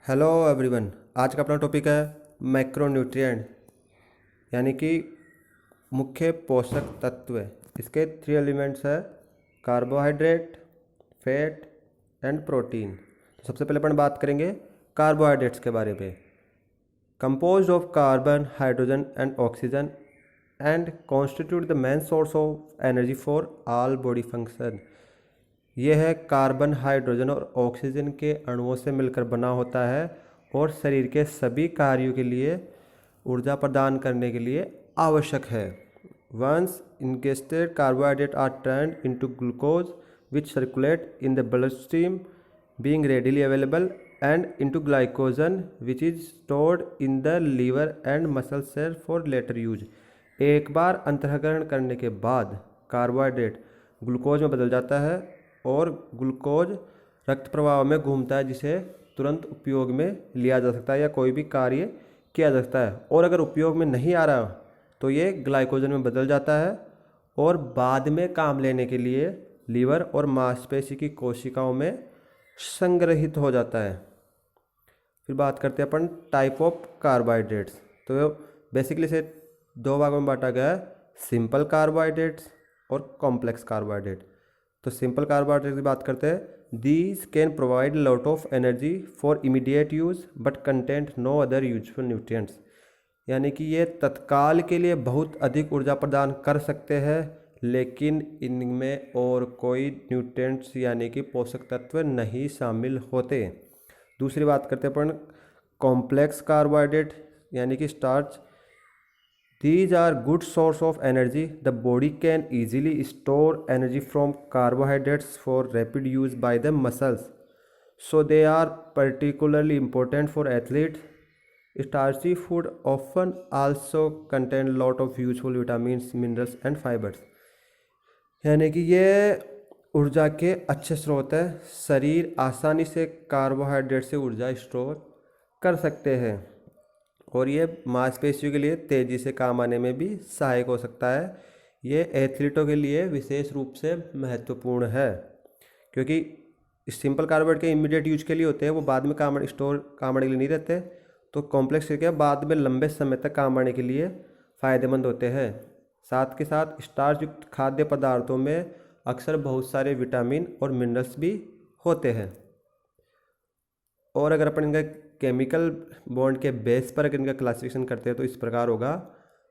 Hello everyone. आज का अपना टॉपिक है मैक्रोन्यूट्रिएंट, यानी कि मुख्य पोषक तत्व। इसके थ्री एलिमेंट्स है: कार्बोहाइड्रेट, फैट एंड प्रोटीन। तो सबसे पहले अपन बात करेंगे कार्बोहाइड्रेट्स के बारे में। Composed of carbon, hydrogen and oxygen and constitute the main source of energy for all body function. यह है कार्बन, हाइड्रोजन और ऑक्सीजन के अणुओं से मिलकर बना होता है और शरीर के सभी कार्यों के लिए ऊर्जा प्रदान करने के लिए आवश्यक है। Once ingested carbohydrate are turn into glucose which circulate in the blood stream being readily available and into glycogen which is stored in the liver and muscle cell for later use. एक बार अंतःकरण करने के बाद carbohydrate glucose में बदल जाता है और ग्लूकोज रक्त प्रवाह में घूमता है, जिसे तुरंत उपयोग में लिया जा सकता है या कोई भी कार्य किया जा सकता है। और अगर उपयोग में नहीं आ रहा तो ये ग्लाइकोजन में बदल जाता है और बाद में काम लेने के लिए लीवर और मांसपेशी की कोशिकाओं में संग्रहित हो जाता है। फिर बात करते हैं अपन टाइप ऑफ कार्बोहाइड्रेट्स। तो बेसिकली इसे दो भागों में बांटा गया है: सिंपल कार्बोहाइड्रेट्स और कॉम्प्लेक्स कार्बोहाइड्रेट। तो सिंपल कार्बोहाइड्रेट की बात करते हैं। These can provide lot of energy for immediate use but content no other useful nutrients. यानी कि ये तत्काल के लिए बहुत अधिक ऊर्जा प्रदान कर सकते हैं, लेकिन इनमें और कोई न्यूट्रिएंट्स यानी कि पोषक तत्व नहीं शामिल होते। दूसरी बात करते हैं अपन कॉम्प्लेक्स कार्बोहाइड्रेट यानी कि starch. These are good source of energy. The body can easily store energy from carbohydrates for rapid use by the muscles. So they are particularly important for athletes. Starchy food often also contain lot of useful vitamins, minerals and fibers. यानी कि ये ऊर्जा के अच्छे स्रोत है। शरीर आसानी से कार्बोहाइड्रेट से ऊर्जा स्टोर कर सकते हैं और ये मांसपेशियों के लिए तेज़ी से काम आने में भी सहायक हो सकता है। ये एथलीटों के लिए विशेष रूप से महत्वपूर्ण है, क्योंकि सिंपल कार्बोहाइड्रेट के इमीडिएट यूज के लिए होते हैं, वो बाद में काम आने के लिए नहीं रहते। तो कॉम्प्लेक्स के बाद में लंबे समय तक काम आने के लिए फ़ायदेमंद होते हैं। साथ के साथ स्टार्च युक्त खाद्य पदार्थों में अक्सर बहुत सारे विटामिन और मिनरल्स भी होते हैं। और अगर अपन इनका केमिकल बॉन्ड के बेस पर अगर इनका क्लासिफिकेशन करते हैं तो इस प्रकार होगा।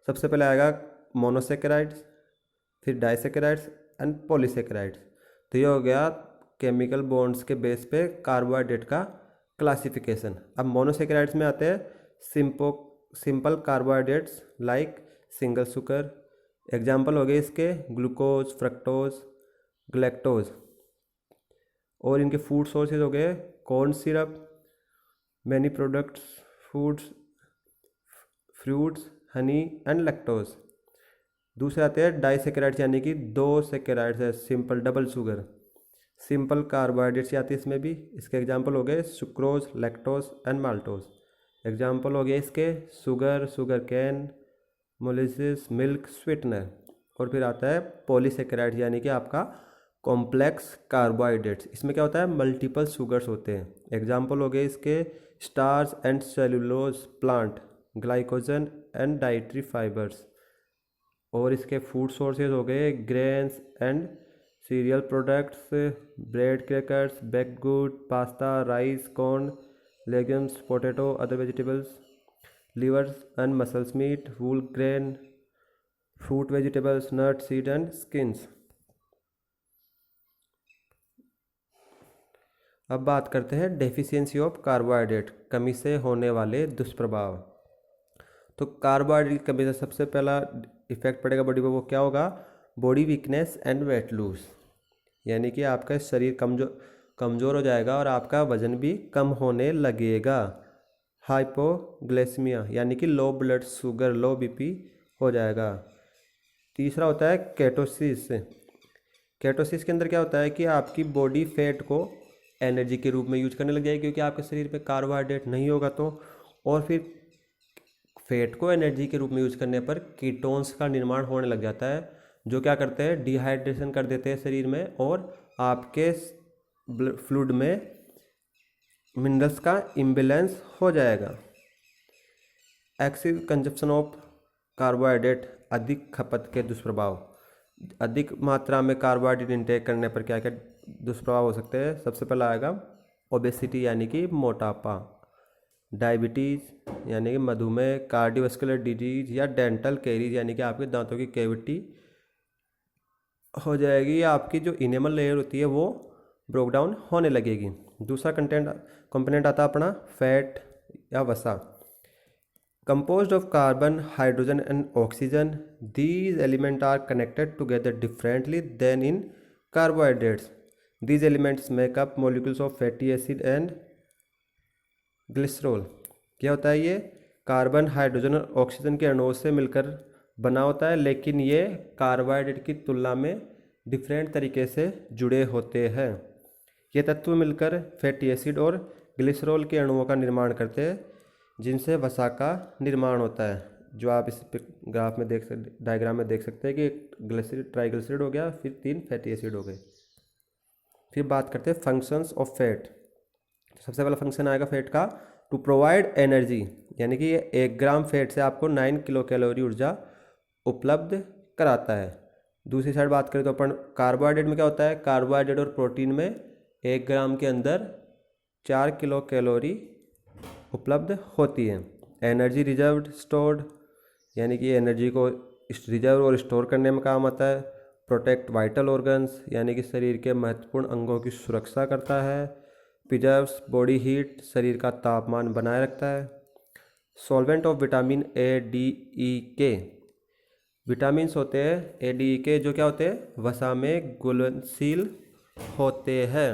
सबसे पहले आएगा मोनोसेकेराइड्स, फिर डाइसेकेराइड्स एंड पॉलीसेकेराइड्स। तो ये हो गया केमिकल बॉन्ड्स के बेस पे कार्बोहाइड्रेट का क्लासिफिकेशन। अब मोनोसेकेराइड्स में आते हैं simple carbohydrates like single sugar. Example हो गए इसके ग्लूकोज, फ्रक्टोज, गलैक्टोज। और इनके फूड सोर्सेज हो गए corn syrup, many products, foods, fruits, honey and lactose. दूसरे आते हैं डाइसेकेराइड्स यानी कि दो सेकेराइड्स है, simple double sugar. Simple carbohydrates आती है इसमें भी। इसके एग्जांपल हो गए sucrose, lactose and maltose. Example हो गए इसके sugar cane, molasses, milk, sweetener. और फिर आता है पॉलीसेकेराइड्स यानी कि आपका कॉम्प्लेक्स कार्बोहाइड्रेट्स। इसमें क्या होता है, मल्टीपल शुगर्स होते हैं। एग्जाम्पल हो गए इसके starch and cellulose plant, glycogen and dietary fibres. और इसके फूड सोर्सेज हो गए grains and cereal products, bread, crackers, baked good, pasta, rice, corn, legumes, potato, other vegetables, livers and muscles meat, whole grain, fruit, vegetables, nut, seed and skins. अब बात करते हैं deficiency of carbohydrate, कमी से होने वाले दुष्प्रभाव। तो कार्बोहाइड्रेट की कमी से सबसे पहला इफेक्ट पड़ेगा बॉडी पर, वो क्या होगा, body weakness and weight lose. यानी कि आपका शरीर कमज़ोर हो जाएगा और आपका वजन भी कम होने लगेगा। हाइपोग्लाइसेमिया यानी कि लो ब्लड शुगर, लो बीपी हो जाएगा। तीसरा होता है केटोसिस। केटोसिस के अंदर क्या होता है कि आपकी बॉडी फैट को एनर्जी के रूप में यूज करने लग जाएगी, क्योंकि आपके शरीर पे कार्बोहाइड्रेट नहीं होगा तो। और फिर फैट को एनर्जी के रूप में यूज करने पर कीटोन्स का निर्माण होने लग जाता है, जो क्या करते हैं, डिहाइड्रेशन कर देते हैं शरीर में और आपके फ्लूइड में मिनरल्स का इम्बैलेंस हो जाएगा। एक्सेसिव कंजप्शन ऑफ कार्बोहाइड्रेट, अधिक खपत के दुष्प्रभाव। अधिक मात्रा में कार्बोहाइड्रेट इंटेक करने पर क्या क्या दुष्प्रभाव हो सकते हैं। सबसे पहला आएगा ओबेसिटी यानी कि मोटापा, डायबिटीज़ यानी कि मधुमेह, कार्डियोवास्कुलर डिजीज या डेंटल कैरीज यानी कि आपके दांतों की कैविटी हो जाएगी या आपकी जो इनेमल लेयर होती है वो ब्रोक डाउन होने लगेगी। दूसरा कंपोनेंट आता है अपना फैट या वसा, composed of carbon, hydrogen and oxygen. These elements are connected together differently than in carbohydrates. These elements make up molecules of fatty acid and glycerol. क्या होता है ये कार्बन, हाइड्रोजन और ऑक्सीजन के अणुओं से मिलकर बना होता है, लेकिन ये कार्बोहाइड्रेट की तुलना में डिफरेंट तरीके से जुड़े होते हैं। ये तत्व मिलकर फैटी एसिड और ग्लिसरॉल के अणुओं का निर्माण करते हैं जिनसे वसा का निर्माण होता है। जो आप इस ग्राफ में डायग्राम में देख सकते हैं कि ग्लिसरीड, ट्राइग्लिसरीड हो गया, फिर 3 फैटी एसिड हो गए। फिर बात करते हैं फंक्शंस ऑफ फैट। सबसे पहला फंक्शन आएगा फैट का, टू प्रोवाइड एनर्जी, यानी कि ये 1 ग्राम फैट से आपको 9 किलो कैलोरी ऊर्जा उपलब्ध कराता है। दूसरी साइड बात करें तो अपन कार्बोहाइड्रेट में क्या होता है, कार्बोहाइड्रेट और प्रोटीन में 1 ग्राम के अंदर 4 किलो कैलोरी उपलब्ध होती है। एनर्जी रिजर्व्ड स्टोर्ड, यानी कि एनर्जी को रिजर्व और स्टोर करने में काम आता है। प्रोटेक्ट वाइटल ऑर्गन्स, यानी कि शरीर के महत्वपूर्ण अंगों की सुरक्षा करता है। प्रिजर्व्स बॉडी हीट, शरीर का तापमान बनाए रखता है। Solvent of vitamin A, D, E, K, vitamin होते हैं ए, डी, ई, के, जो क्या होते हैं वसा में घुलनशील होते हैं,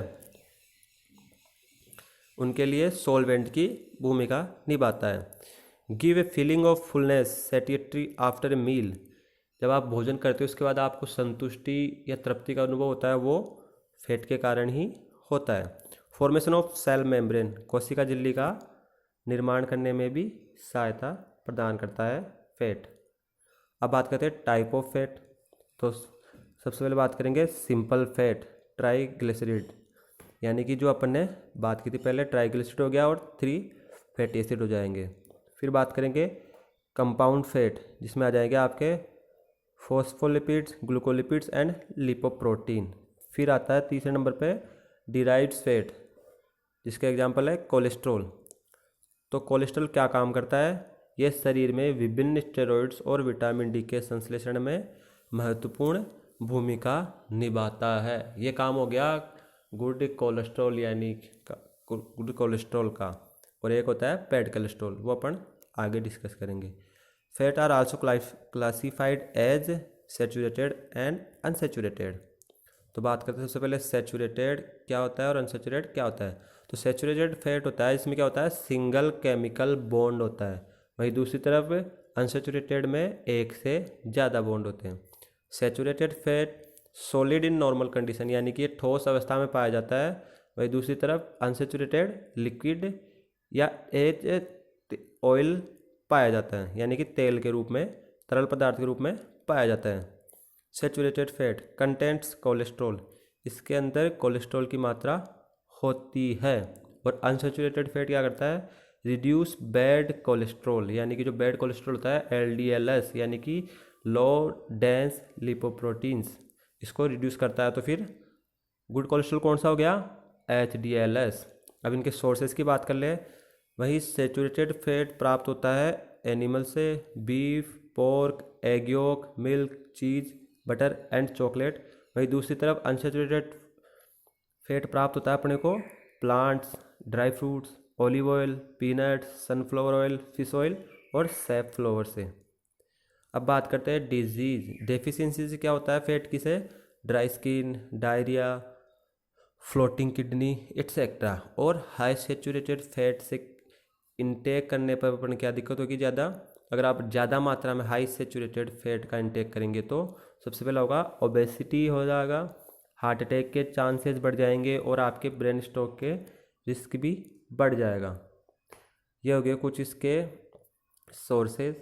उनके लिए सॉल्वेंट की भूमिका निभाता है। Give a feeling of fullness, satisfactory after a meal, जब आप भोजन करते हो उसके बाद आपको संतुष्टि या तृप्ति का अनुभव होता है, वो फैट के कारण ही होता है। फॉर्मेशन ऑफ सेल मेम्ब्रेन, कोशिका झिल्ली का निर्माण करने में भी सहायता प्रदान करता है फैट। अब बात करते हैं टाइप ऑफ फैट। तो सबसे पहले बात करेंगे सिंपल फैट, ट्राइग्लिसरीड, यानी कि जो अपन ने बात की थी पहले, ट्राइग्लिसरीड हो गया और 3 फैटी एसिड हो जाएंगे। फिर बात करेंगे कंपाउंड फैट, जिसमें आ जाएंगे आपके फॉस्फोलिपिड्स, ग्लूकोलिपिड्स एंड लिपोप्रोटीन। फिर आता है तीसरे नंबर पे डिराइव्ड फैट, जिसका एग्जांपल है कोलेस्ट्रॉल। तो कोलेस्ट्रॉल क्या काम करता है, यह शरीर में विभिन्न स्टेरॉइड्स और विटामिन डी के संश्लेषण में महत्वपूर्ण भूमिका निभाता है। ये काम हो गया गुड कोलेस्ट्रॉल यानी गुड कोलेस्ट्रॉल का। और एक होता है बैड कोलेस्ट्रॉल, वो अपन आगे डिस्कस करेंगे। Fat are also classified as saturated and unsaturated. तो बात करते हैं सबसे पहले सैचुरेटेड क्या होता है और अनसैचुरेटेड क्या होता है। तो सैचुरेटेड फैट होता है, इसमें क्या होता है सिंगल केमिकल बॉन्ड होता है, वहीं दूसरी तरफ अनसैचुरेटेड में एक से ज़्यादा बॉन्ड होते हैं। Saturated fat solid in normal condition, यानी कि ये ठोस अवस्था में पाया जाता है, वहीं दूसरी तरफ अनसैचुरेटेड लिक्विड या एज ऑयल पाया जाता है, यानी कि तेल के रूप में, तरल पदार्थ के रूप में पाया जाता है। सैचुरेटेड फैट कंटेंट्स कोलेस्ट्रॉल, इसके अंदर कोलेस्ट्रॉल की मात्रा होती है। और अनसैचुरेटेड फैट क्या करता है, रिड्यूस बैड कोलेस्ट्रॉल, यानी कि जो बैड कोलेस्ट्रॉल होता है एलडीएलएस, यानी कि लो डेंस लिपोप्रोटीन्स, इसको रिड्यूस करता है। तो फिर गुड कोलेस्ट्रॉल कौन सा हो गया, एचडीएलएस। अब इनके सोर्सेज की बात कर ले, वही सैचुरेटेड फैट प्राप्त होता है एनिमल से, beef, pork, egg yolk, milk, cheese, butter and chocolate. वही दूसरी तरफ अनसैचुरेटेड फैट प्राप्त होता है अपने को plants, dry fruits, olive oil, peanuts, sunflower oil, fish oil और सैफफ्लावर से। अब बात करते हैं डिजीज डेफिशिएंसी से क्या होता है फैट की से, dry skin, diarrhoea, floating kidney etcetera. और हाई सैचुरेटेड फैट से इंटेक करने पर अपन क्या दिक्कत होगी, ज़्यादा अगर आप ज़्यादा मात्रा में हाई सैचुरेटेड फैट का इंटेक करेंगे तो सबसे पहला होगा ओबेसिटी हो जाएगा, हार्ट अटैक के चांसेस बढ़ जाएंगे और आपके ब्रेन स्ट्रोक के रिस्क भी बढ़ जाएगा। ये हो गए कुछ इसके सोर्सेज।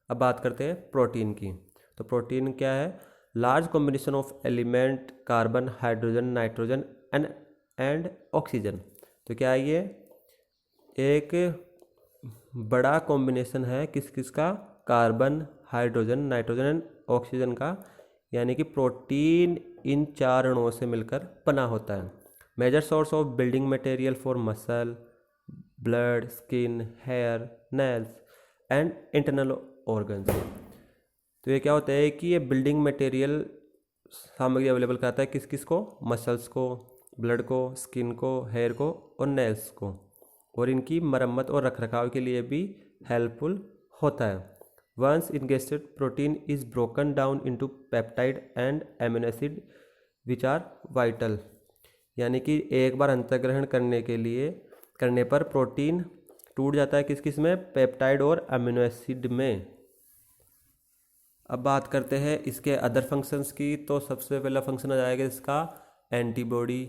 अब बात करते हैं प्रोटीन की। तो प्रोटीन क्या है, large combination of element carbon, hydrogen, nitrogen and oxygen. तो क्या है, ये एक बड़ा कॉम्बिनेशन है किस किस का, carbon, hydrogen, nitrogen and oxygen का, यानी कि प्रोटीन इन 4 अणुओं से मिलकर बना होता है। Major source of building material for muscle, blood, skin, hair, nails and internal organs. तो ये क्या होता है कि ये बिल्डिंग मटेरियल सामग्री अवेलेबल कराता है किस किस को, मसल्स को, ब्लड को, स्किन को, हेयर को और नेल्स को, और इनकी मरम्मत और रखरखाव के लिए भी हेल्पफुल होता है। Once ingested protein is broken down into peptide and amino acid which are vital, यानी कि एक बार अंतर्ग्रहण करने पर प्रोटीन टूट जाता है किस किस में, पेप्टाइड और एमिनो एसिड में। अब बात करते हैं इसके अदर फंक्शंस की। तो सबसे पहला फंक्शन आ जाएगा इसका एंटीबॉडी।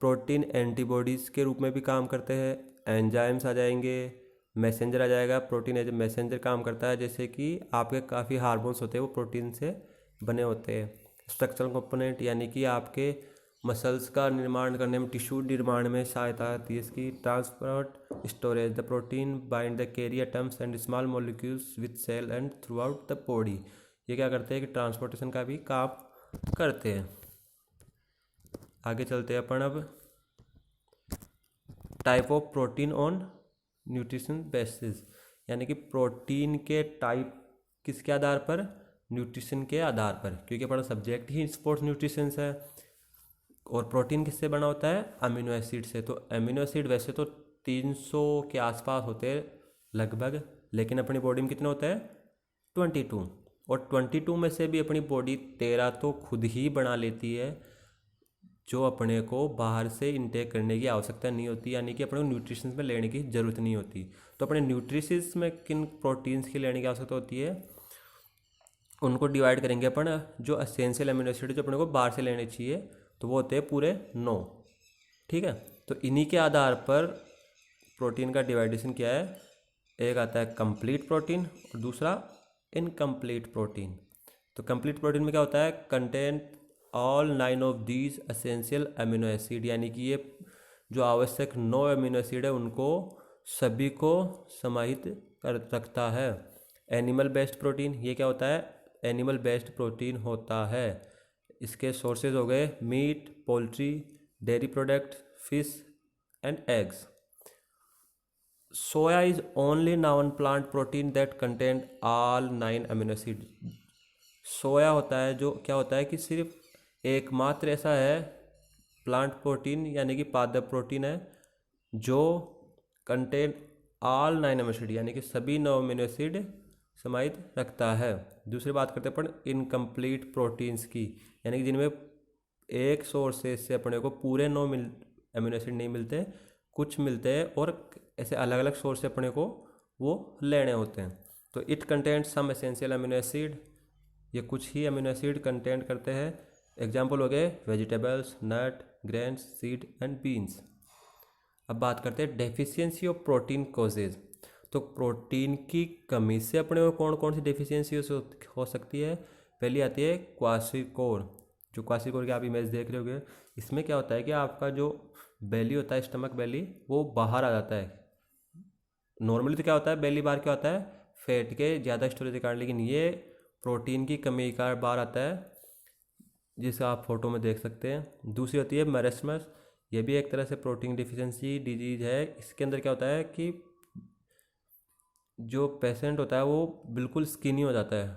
प्रोटीन एंटीबॉडीज़ के रूप में भी काम करते हैं। एंजाइम्स आ जाएंगे, मैसेंजर आ जाएगा। प्रोटीन एज ए मैसेंजर काम करता है, जैसे कि आपके काफ़ी हार्मोन्स होते हैं वो प्रोटीन से बने होते हैं। स्ट्रक्चरल कंपोनेंट, यानी कि आपके मसल्स का निर्माण करने में, टिश्यू निर्माण में सहायता आती है इसकी। Transport storage, the protein bind the carry atoms and small molecules with cell and throughout the body. ये क्या करते हैं कि ट्रांसपोर्टेशन का भी काम करते हैं। आगे चलते हैं अपन अब। Type of protein on nutrition basis, यानी कि प्रोटीन के टाइप किसके आधार पर, न्यूट्रिशन के आधार पर, क्योंकि अपना सब्जेक्ट ही स्पोर्ट्स न्यूट्रिशन है। और प्रोटीन किससे बना होता है, अमीनो एसिड से। तो अमीनो एसिड वैसे तो 300 के आसपास होते हैं लगभग, लेकिन अपनी बॉडी में कितने होते हैं, 22। और 22 में से भी अपनी बॉडी 13 तो खुद ही बना लेती है, जो अपने को बाहर से इनटेक करने की आवश्यकता नहीं होती, यानी कि अपने को न्यूट्रिशन में लेने की ज़रूरत नहीं होती। तो अपने न्यूट्रिशंस में किन प्रोटीन्स की लेने की आवश्यकता होती है, उनको डिवाइड करेंगे अपन। जो एसेंशियल अमीनो एसिड जो अपने को बाहर से लेने चाहिए, तो वो होते हैं पूरे 9। ठीक है, तो इन्हीं के आधार पर प्रोटीन का डिवाइडेशन क्या है, एक आता है कंप्लीट प्रोटीन और दूसरा इनकम्प्लीट प्रोटीन। तो कंप्लीट प्रोटीन में क्या होता है, content all 9 of these essential amino acid, यानी कि ये जो आवश्यक 9 अमीनो एसिड है उनको सभी को समाहित कर रखता है। एनिमल बेस्ड प्रोटीन, ये क्या होता है, एनिमल बेस्ड प्रोटीन होता है। इसके सोर्सेज हो गए meat, poultry, dairy product, fish and eggs. Soya is only non plant protein that contain all 9 amino acid. Soya होता है जो क्या होता है कि सिर्फ एकमात्र ऐसा है प्लांट प्रोटीन, यानी कि पादप प्रोटीन है, जो कंटेन ऑल 9 अमीनो एसिड, यानी कि सभी 9 अमीनो एसिड समाहित रखता है। दूसरी बात करते हैं अपन इनकम्प्लीट प्रोटीन्स की, यानी कि जिनमें एक सोर्सेज से अपने को पूरे 9 अमीनो एसिड नहीं मिलते, कुछ मिलते हैं और ऐसे अलग अलग सोर्स से अपने को वो लेने होते हैं। तो it content some essential amino acid, ये कुछ ही अमीनो एसिड कंटेंट करते हैं। एग्जाम्पल हो गए vegetables, nut, grains, seed and beans. अब बात करते हैं डेफिशिएंसी ऑफ प्रोटीन कॉजेज। तो प्रोटीन की कमी से अपने को कौन कौन सी डेफिशिएंसी हो सकती है। पहली आती है क्वाशिकोर। जो क्वाशिकोर की आप इमेज देख रहे होगे, इसमें क्या होता है कि आपका जो बेली होता है, स्टमक बेली, वो बाहर आ जाता है। नॉर्मली तो क्या होता है, बेली बार क्या होता है, फैट के ज़्यादा स्टोरेज के कारण, लेकिन ये प्रोटीन की कमी का बार आता है, जिसे आप फोटो में देख सकते हैं। दूसरी होती है मैरेस्मस, ये भी एक तरह से प्रोटीन डिफिशिएंसी डिजीज है। इसके अंदर क्या होता है कि जो पेशेंट होता है वो बिल्कुल स्किनी हो जाता है।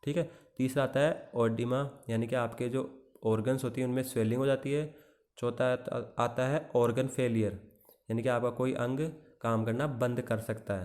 ठीक है। तीसरा आता है ओडिमा, यानी कि आपके जो ऑर्गन्स होती हैं उनमें स्वेलिंग हो जाती है। चौथा आता है ऑर्गन फेलियर, यानी कि आपका कोई अंग काम करना बंद कर सकता है।